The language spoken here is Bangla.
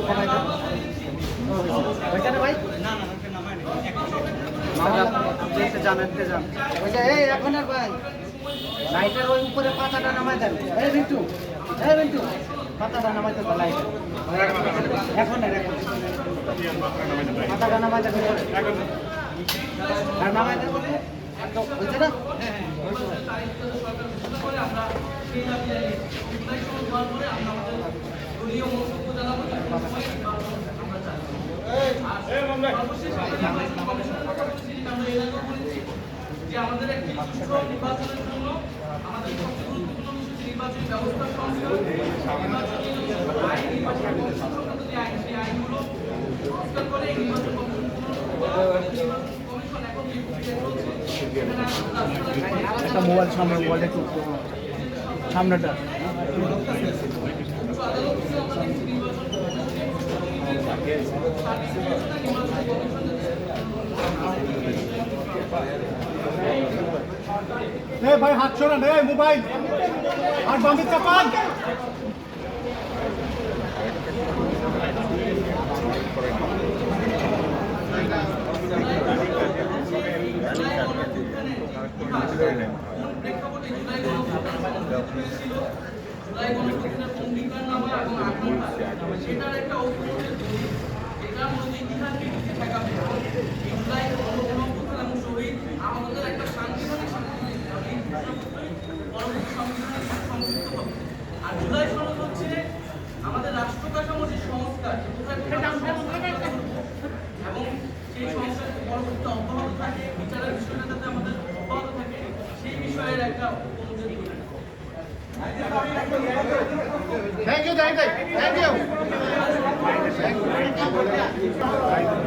কমাই দেন হয়েছে না ভাই জানাতে যান ওই যে এই এখন আর ভাই লাইটের ওই উপরে পাতাটা নামাই দেন এই বিন্টু পাতাটা নামাই দেন লাইট এখন পাতাটা নামাই দেন আর নামাই দেন হয়েছে না যে আমাদের একটি সুষ্ঠু নির্বাচনের জন্য আমাদের সবচেয়ে গুরুত্বপূর্ণ নির্বাচনী ব্যবস্থা সংস্কার নির্বাচনী আইন নির্বাচন সংক্রান্ত যে আইন সেই আইনগুলো সংস্কার করে নির্বাচন কমিশন এখন যে প্রক্রিয়া চলছে একটা মোবাইল মোবাইলটা একটু সামনেটা ভাই হাত সরান মোবাইল আর বামে চাপান সেটার একটা এটার মধ্যে ইতিহাস ঠেকাবে জুলাই এবং শহীদ আমাদের একটা সাংবিধানিক পরবর্তী সংবিধানের সংযুক্ত হবে আর জুলাই সনদ হচ্ছে আমাদের রাষ্ট্র কাঠামোর যে সংস্কার এবং সেই সংস্কার পরবর্তী অব্যাহত থাকে বিচারের বিষয়টা যাতে আমাদের অব্যাহত থাকে সেই বিষয়ের একটা অনুযায়ী Thank you.